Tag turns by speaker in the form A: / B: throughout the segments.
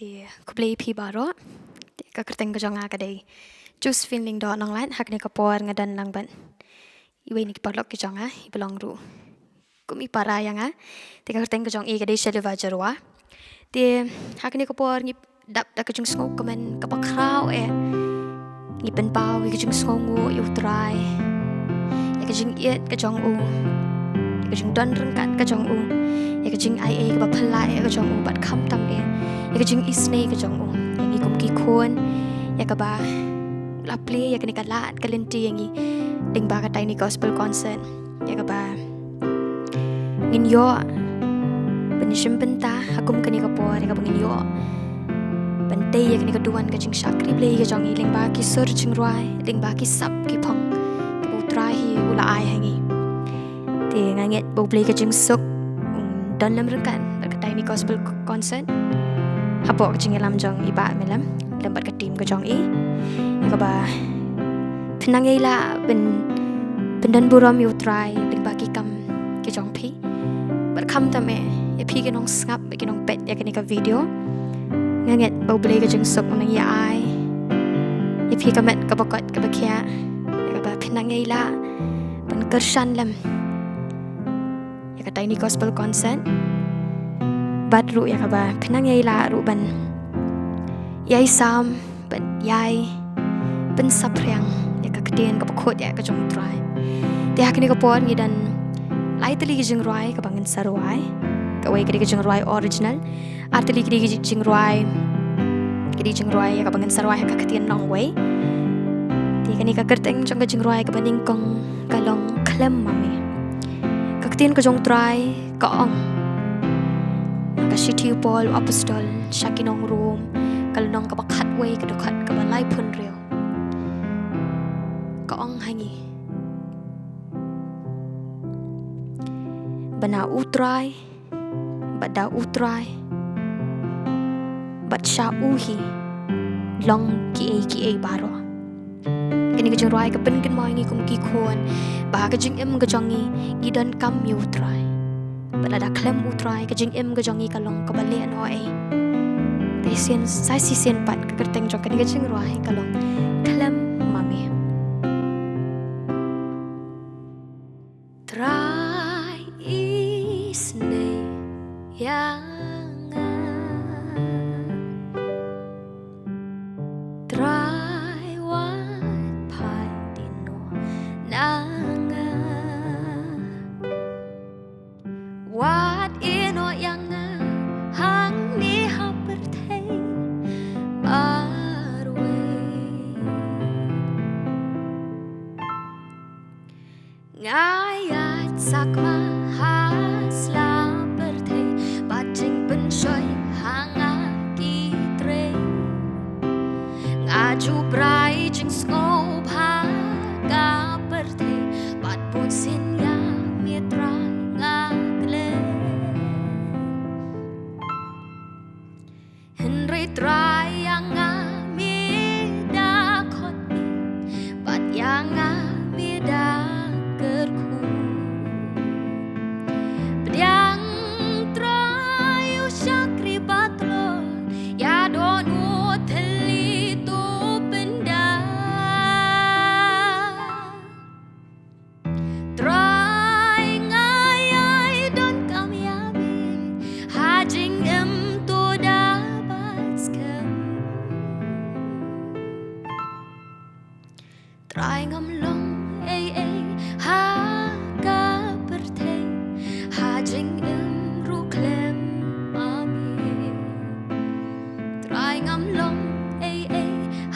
A: thì kublai pi baro thì ka kerteng ka jonga ka dei Josafin Lyngdoh Nonglait hak ni ka por ngadan lang ban iwe ni parlok ki jonga ibelong ru kumi para yang thì ka kerteng ka jong ka dei Shelevah Jyrwa thì hak ni ka por ni dap da ka jong skong kamen ka pakrau ni pen pau ka jong skong u try ya ka jing yet ka jong u ka jing don reng kat ka jong u ya ka jing ai ka phalai ka jong u bat kham tam ya ka jing isne ka jong u yang kum ki khon ya ka ba la play ya ka ni ka lat ka lenti yang ding ba ka tai ni gospel concert ya ka ba ngin yo penishim benta hakum ka ni ka por ya ka ngin yo bente ya ka ni ka duan ka jing shakri play ka jong ling ba ki sur jing rai ling ba ki sap ki phong ka bu try hi ula ai hangi thì nganget bu play ka jing suk dan lam rekan ka tai ni gospel concert hapo ka jing lam jong iba melam lembat ka tim ka jong ya ka ba penangai la ben buram yu try ling ba ki kam ki jong pi bar kham tame ya pi ki nong ngap ki nong pet ya ka ni ka video nganget bu play ka jing suk nang ya ai ya pi ka met ka bakot ka bakya ya ka ba penangai la ben kershan lam ya ka tai ni gospel concert bat ru ya ka ba penangai la ru ban yai sam ban yai ben saprang ya ka kdien ka bakot ya ka jong try ti hak ni ka por ngi dan lai tali ki jing roi ka bangin sarwai ka wei ki jing roi original artali ki jing roi ya ka bangin sarwai ka kdien Nonglait ti ka ni ka kerteng jong ka jing roi ka baning kong kalong Khlem Ma Me ka kdien ka jong try ka ong ka shitiu pol apostol shakinong room kalnong ka bakhat wei ka dokhat ka balai phun reo ka ong hangi bana utrai bada utrai bat sha uhi long ki a baro kini ka jing roi ka pen kin moi ngi kum ki khon ba ka jing em ka jongi idan kam yu trai bada da Khlem utrai ka jing em ka jongi ka long ka bale an oi te sen sai si sen pat ka kerteng jong kini ka jing roi ka long Khlem Ma Me try isne yang try wat pai dino nanga wat ino yang hang ni hapertei arwe ngayat sakma hasla pertei bajing pensoi hanga kitre ngaju brai jing skop ha ga pertei bat pun sin ya mitra ngagle henry try yang mi da khot bat yang mi da kerku yang try usyakri batlo ya donu theli tu benda try ngai don kamyabi hajing em tu dapat skam try ngam long ha ka pertei hajing em ru Khlem Ma Me try ngam long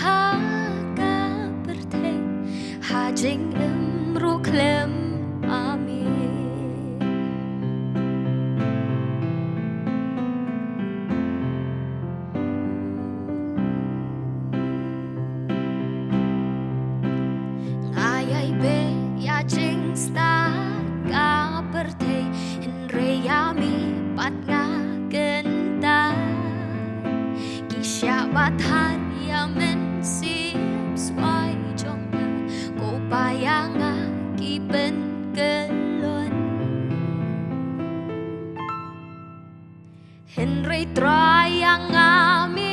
A: ha ka pertei hajing em ru Khlem Ma Me ngayai be ya jing sta ka pertei henre ya mi pat nga genta kisya bathan ya men sim swai jong ko bayanga ki ben kelon henre try yang mi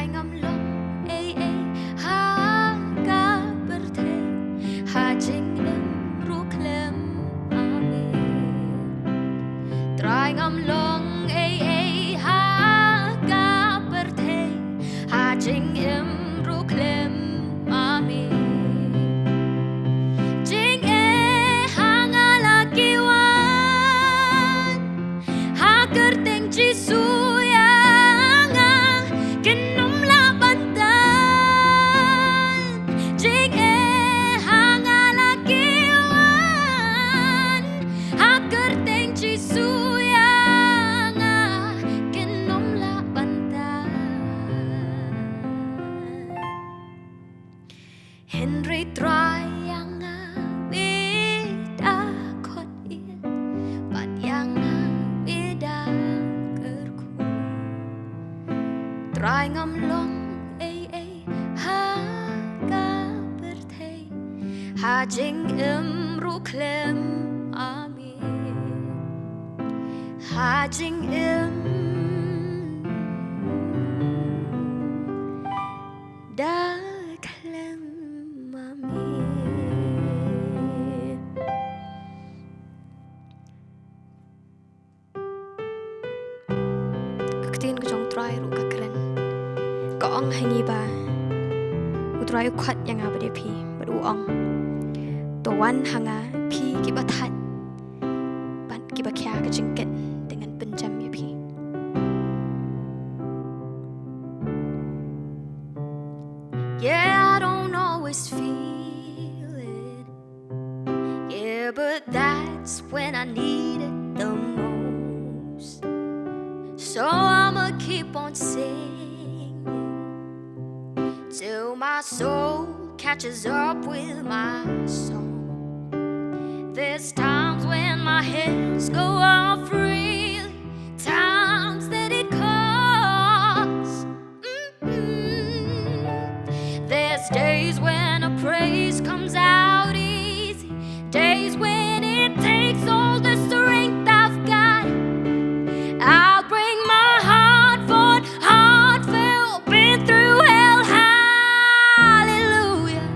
A: Try ngâm lòng ha ca bờ thế ha chính em ru Khlem Ma Me. Try ngâm lòng ha ca bờ thế ha chính em ru Khlem Ma Me. Chính ha nga la kiwan ha kerteng Jisu. Henry try yang beda kot ia, bat yang beda kerku. Try ngâm long ha ca bờ thế ha chính em ru Khlem Ma Me. Ha chính em đã Khlem Ma Me. Các tiên có trong try ru các kren có ông hay nghi ba u try khat yang a bade phi badu ong to wan hanga phi ki ba that ban ki ba kya ka jingket dengan penjam ya phi. Yeah, I don't always feel it. Yeah, but that's when I need it the most. So I'ma keep on singing till my soul catches up with my song. There's times when my hands go off freely, times that it costs. There's days when a praise comes out easy, days when it takes all the strength I've got. I'll bring my heartfelt, been through hell, hallelujah.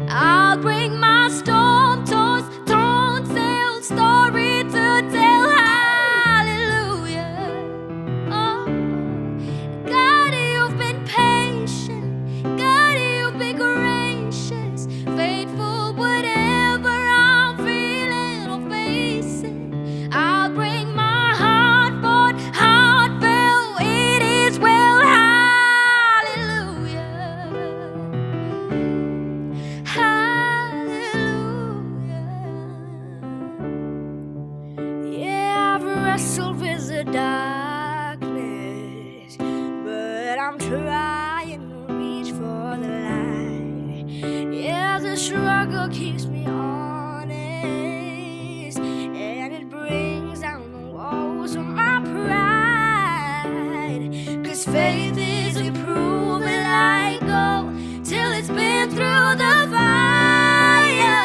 A: I'll bring my storm-tossed, torn-sailed story to tell, hallelujah. Oh, God, you've been patient, God, you've been gracious, faithful, whatever I'm feeling or facing. I'll bring my heartfelt, it is well, hallelujah. Hallelujah. Yeah, I've wrestled with the darkness, but I'm trying to reach for the light. Yeah, the struggle keeps me honest, and it brings down the walls of my pride. 'Cause faith is improving like gold till it's been through the fire.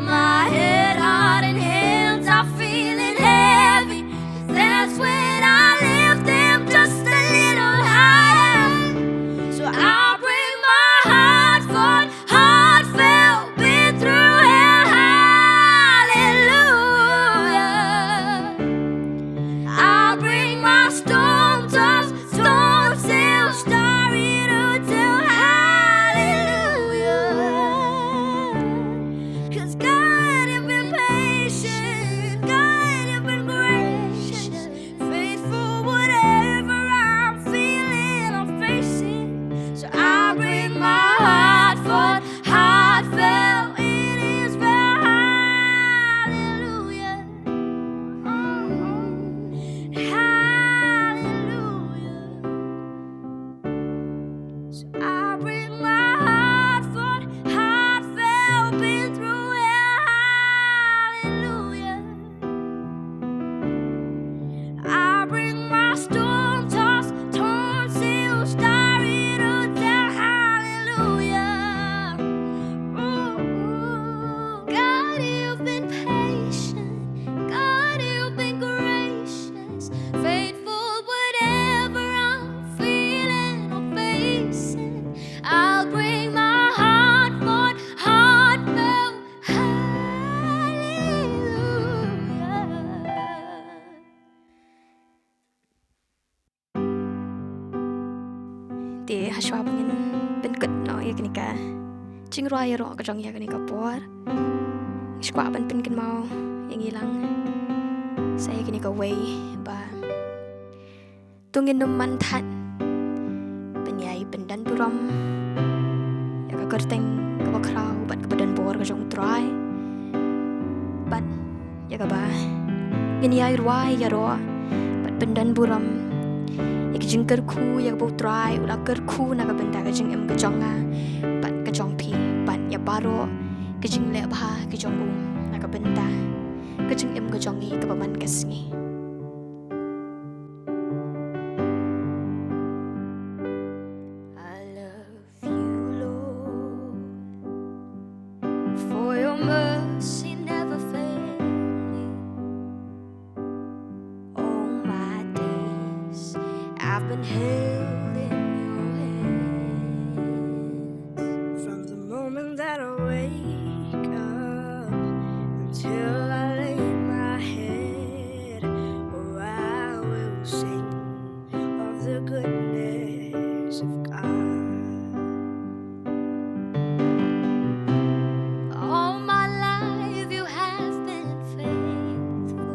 A: My head, heart, and hands are feeling heavy. That's when I lift them just a little higher. So I'll bring my heartfelt, Ti haswa bangin ben ket no ya kini ka. Jing raya ro ka jong ya kini ka por. Skwa ban pen ken mau yang hilang. Saya kini ka way ba. Tungin num mantat. Penyai pendan buram. Ya ka kerteng ka bakrau bat ka badan bor ka jong try. Bat ya ka ba. Gini ai ruai ya ro. Bat pendan buram. Ya ka jing kerku ya ka bau try ula kerku na ka benda ka jing em ka jonga. Bat ka jong pi bat ya baro ka jing le ba ka jong na ka benda. Ka jing em ka jongi ka baman ka singi.
B: I've been held in your hands from the moment that I wake up until I lay my head. Oh, I will sing of the goodness of God. All my life you have been faithful.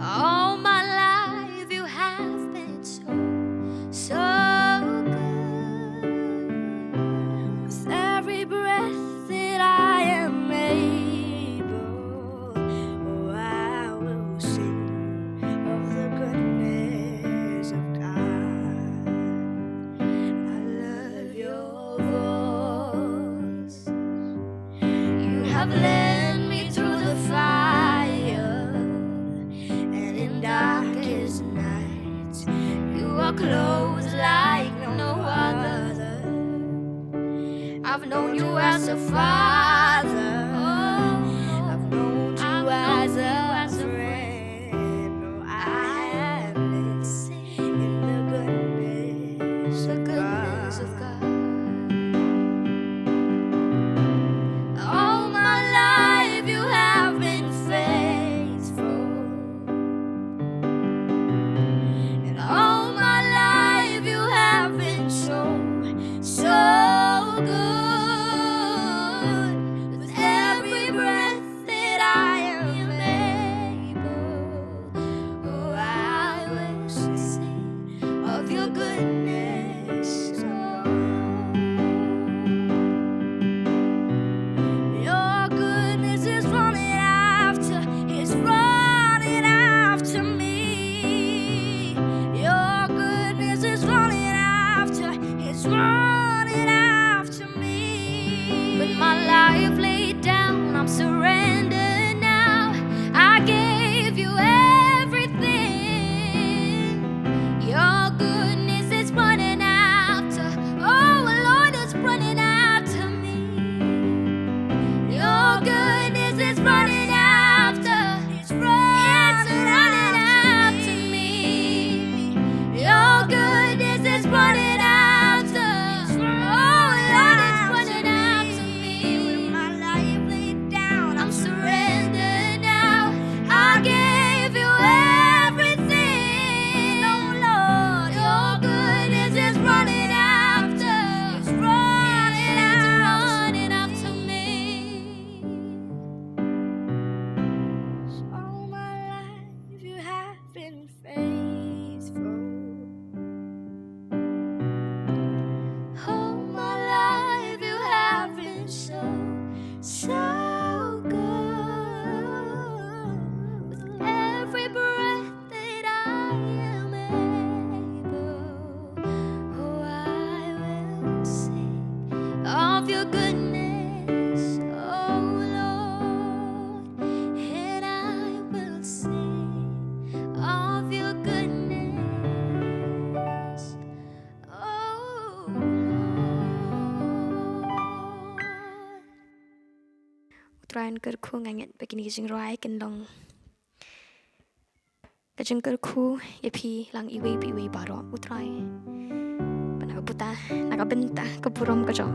B: All my life you have been so good. With every breath that I am able, oh, I will sing of the goodness of God. I love your voice. You have led me through the fire, and in darkest nights you are close like no other. I've known you as a father. I've known you as a friend. No, I have lived in the goodness of God. All my life you have been faithful, and all my life you have been so good. With every breath that I am able, oh, I will sing of your goodness, oh. Your goodness is running after me. Your goodness is running after me. With my life laid down, I'm surrendered now. I gave you everything. Your goodness is running after, oh Lord, it's running after me. Your goodness is running after, it's running after me. Your goodness is running after, oh Lord, it's running after me. With my life laid down, I'm surrendered now. I gave you everything, oh Lord. Your goodness is running after, it's running after me. All my life you have been faithful. All my life you have been so good. With every breath that I am able, oh, I will sing of your goodness, oh Lord, and I will sing of your goodness, oh Lord.
A: Utrayan kerku nganget begini jing ruai kendong. Ka jing kerku ya pi lang iwi baro utrai. Panaka buta nakabenta ka buram ka jong.